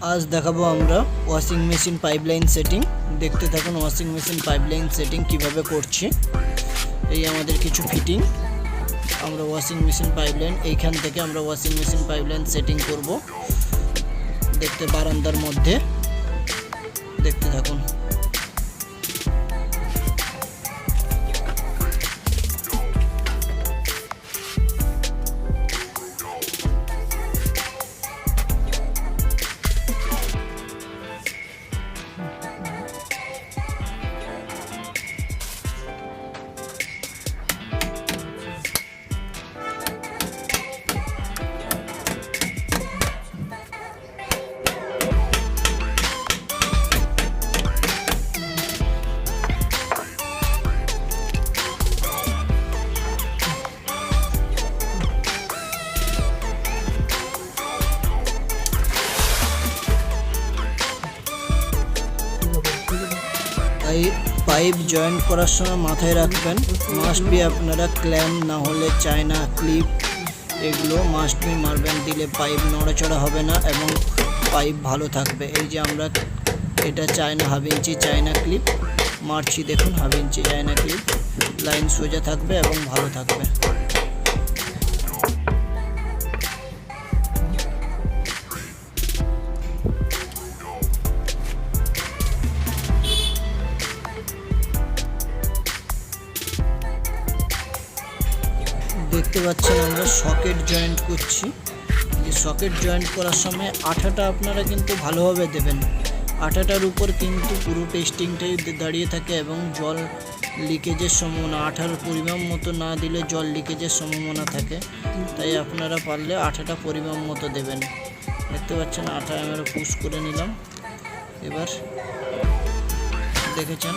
आज দেখাবো আমরা ওয়াশিং মেশিন পাইপলাইন সেটিং। দেখতে থাকুন ওয়াশিং মেশিন পাইপলাইন সেটিং কিভাবে করছি। এই আমাদের কিছু ফিটিং, আমরা ওয়াশিং মেশিন পাইপলাইন এইখান থেকে আমরা ওয়াশিং মেশিন পাইপলাইন সেটিং করব। দেখতে বারান্দার মধ্যে দেখতে থাকুন। পাইপ জয়েন্ট করার সময় মাথায় রাখবেন, মাস্ট বি আপনারা ক্ল্যাম্প না হলে চায়না ক্লিপ এগুলো মাস্ট বি মারবেন। দিলে পাইপ নড়াচড়া হবে না এবং পাইপ ভালো থাকবে। এই যে আমরা এটা China half inch China clip মারছি, দেখুন half inch China clip, line সোজা থাকবে এবং ভালো থাকবে। দেখতে পাচ্ছেন আমরা সকেট জয়েন্ট করছি। এই সকেট জয়েন্ট করার সময় আঠাটা আপনারা কিন্তু ভালোভাবে দেবেন। আঠাটার উপর কিন্তু পুরো টেস্টিংটাই দাঁড়িয়ে থাকে এবং জল লিকেজের সম্ভাবনা, আঠার পরিমাণ মতো না দিলে জল লিকেজের সম্ভাবনা থাকে। তাই আপনারা পারলে আঠাটা পরিমাণ মতো দেবেন। দেখতে পাচ্ছেন আঠা আমরা পুশ করে নিলাম। এবার দেখেছেন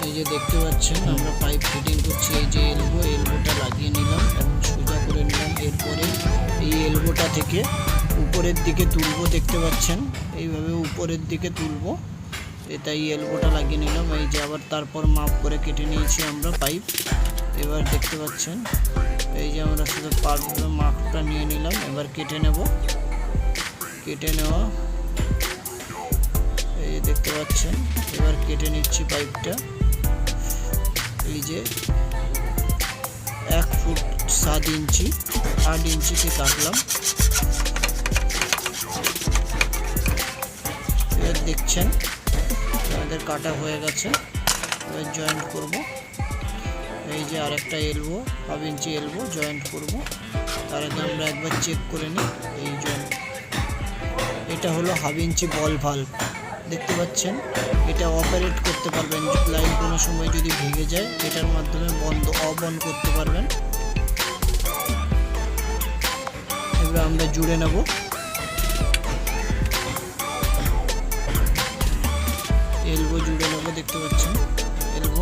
এই যে দেখতে পাচ্ছেন আমরা পাইপ ফিটিং করছি। এই যে এলবোটা লাগিয়ে নিলাম এবং সোজা করে নিলাম। এরপরে এই এলবোটা থেকে উপরের দিকে তুলবো, দেখতে পাচ্ছেন এইভাবে উপরের দিকে তুলবো। তাই এলবোটা লাগিয়ে নিলাম। এই যে আবার তারপর মাপ করে কেটে নিয়েছি আমরা পাইপ। এবার দেখতে পাচ্ছেন এই যে আমরা শুধু মাপটা নিয়ে নিলাম। এবার কেটে নেব, কেটে নেওয়া এই যে দেখতে পাচ্ছেন। এবার কেটে নিচ্ছি পাইপটা। এই যে 1 ফুট 7 ইঞ্চি 8 ইঞ্চিতে কাটলাম। এবার দেখছেন আমাদের কাটা হয়ে গেছে। এবার জয়েন্ট করব। এই যে আরেকটা elbow half inch elbow joint করব। তার আগে আমরা একবার চেক করে নিই। এই জয়েন্ট এটা হলো হাফ ইঞ্চি বল ভাল্ব, দেখতে পাচ্ছেন। এটা অপারেট করতে পারবেন, লাইন কোনো সময় যদি ভেঙে যায় এটার মাধ্যমে অফ অন করতে পারবেন। এবার আমরা জুড়ে নেব। এলবো জুড়ে নেব, দেখতে পাচ্ছেন এলবো।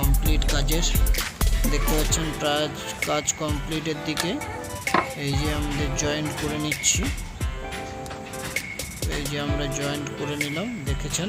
কমপ্লিট কাজের, দেখতে পাচ্ছেন প্রায় কাজ কমপ্লিটের দিকে। এই যে আমাদের জয়েন্ট করে নিচ্ছি, এই যে আমরা জয়েন্ট করে নিলাম, দেখেছেন।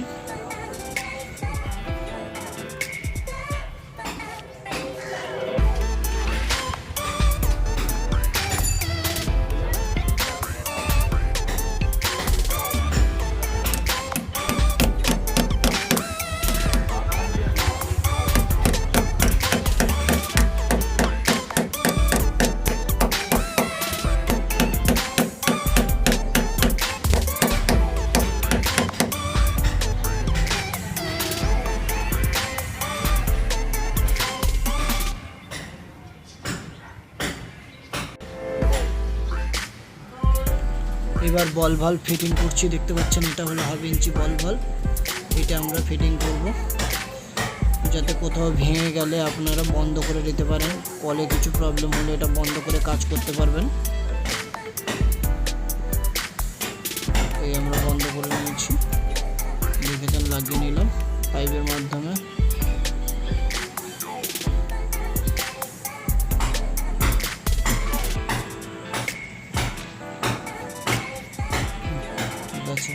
এবার বল ভাল্ব ফিটিং করছি, দেখতে পাচ্ছেন এটা হলো 1/2 ইঞ্চি বল ভাল্ব। এটা আমরা ফিটিং করব যাতে কোথাও ভেঙে গেলে আপনারা বন্ধ করে দিতে পারেন, কলে কিছু প্রবলেম হলে এটা বন্ধ করে কাজ করতে পারবেন। এই আমরা বন্ধ করে নিয়েছি, দেখেছেন, লাগিয়ে নিলাম পাইপের মাধ্যমে। আছে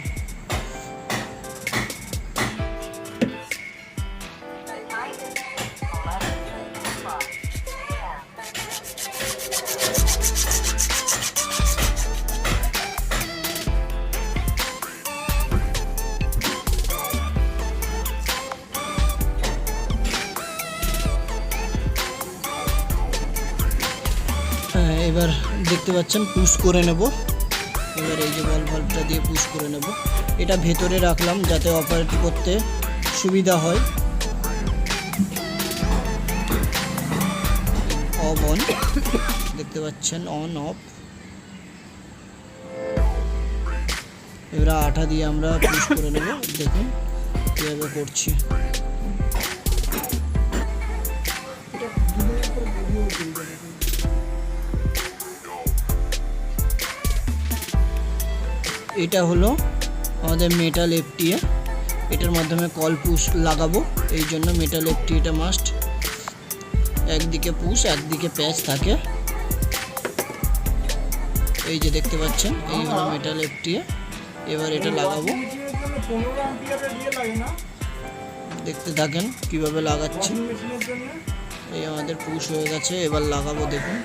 এবার দেখতে পাচ্ছেন পুশ করে নেব। এবার এই যে বল ভাল্বটা দিয়ে পুশ করে নেব। এটা ভেতরে রাখলাম যাতে অপারেট করতে সুবিধা হয়। অফ অন দেখতে পাচ্ছেন, অন অফ। এবার আঠা দিয়ে আমরা পুশ করে নেব, দেখুন কীভাবে করছি। এটা হলো আমাদের মেটাল এফটিএ, এটার মাধ্যমে কল পুশ লাগাবো, এই জন্য মেটাল এফটি এটা মাস্ট। একদিকে পুশ একদিকে প্যাচ থাকে, এই যে দেখতে পাচ্ছেন, এই হলো মেটাল এফটিএ। এবার এটা লাগাবো, দেখতে থাকেন কিভাবে লাগাচ্ছি। এই আমাদের পুশ হয়ে গেছে, এবার লাগাবো, দেখুন।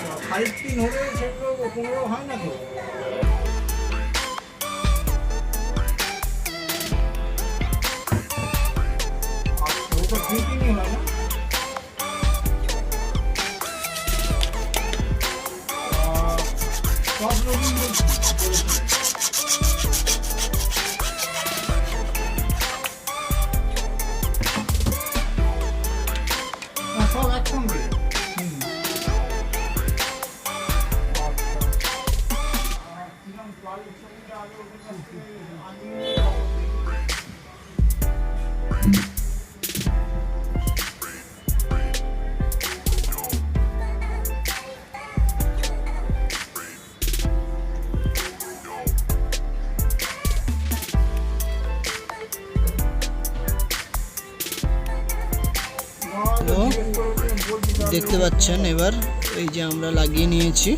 দেখতে পাচ্ছেন এবার এই যে আমরা লাগিয়ে নিয়েছি,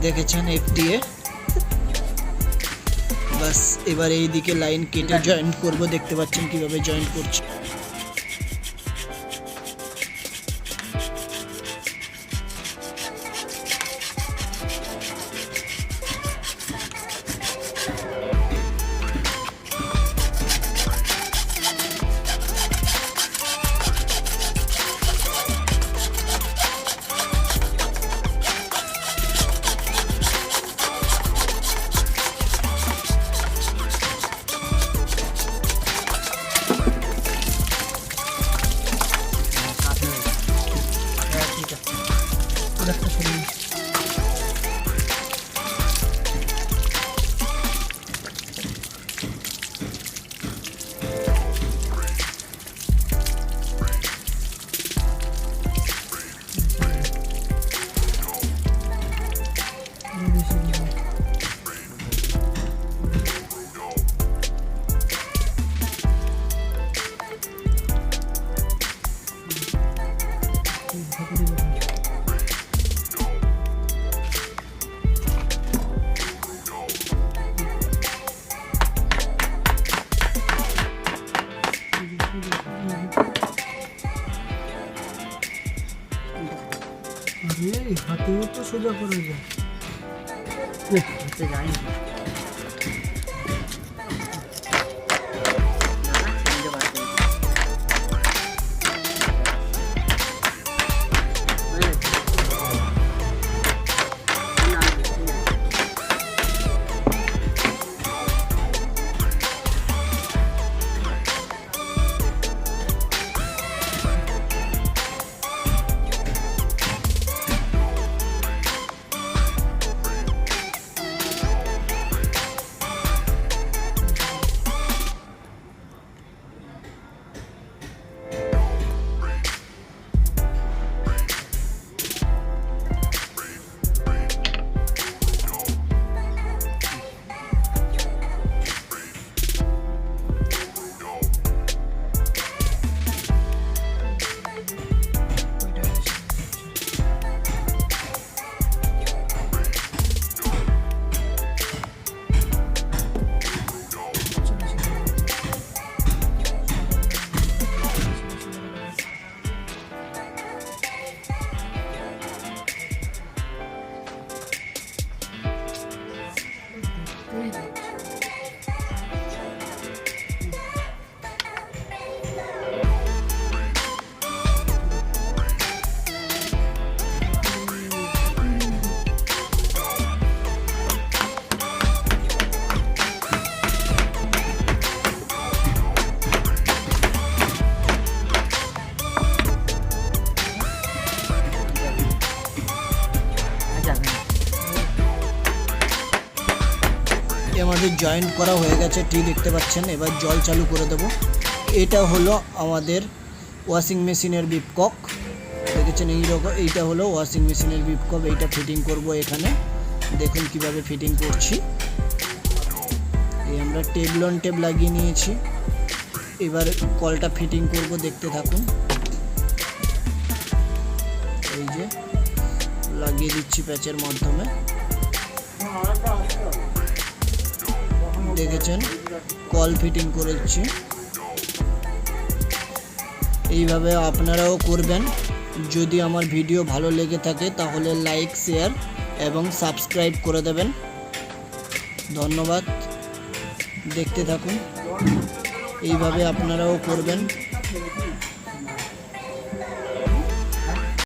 দেখেছেন এফটিএ। বাস এবার এই দিকে লাইন কেটে জয়েন্ট করব, দেখতে পাচ্ছেন কিভাবে জয়েন্ট করছি। সোজা করে যায় জানি আমাদের জয়েন্ট করা হয়ে গেছে, টি দেখতে পাচ্ছেন। এবার জল চালু করে দেব। এটা হলো আমাদের ওয়াশিং মেশিনের বিপকক, দেখেছেন এইরকম। এইটা হলো ওয়াশিং মেশিনের বিপকক, এইটা ফিটিং করব এখানে। দেখুন কিভাবে ফিটিং করছি। এই আমরা টেবল অন টেপ লাগিয়ে নিয়েছি। এবার কলটা ফিটিং করব, দেখতে থাকুন। এই যে লাগিয়ে দিচ্ছি প্যাচের মাধ্যমে, দেখেছেন কল ফিটিং করেছি। এইভাবে আপনারাও করবেন। যদি আমার ভিডিও ভালো লেগে থাকে তাহলে লাইক, শেয়ার এবং সাবস্ক্রাইব করে দেবেন। ধন্যবাদ, দেখতে থাকুন। এইভাবে আপনারাও করবেন।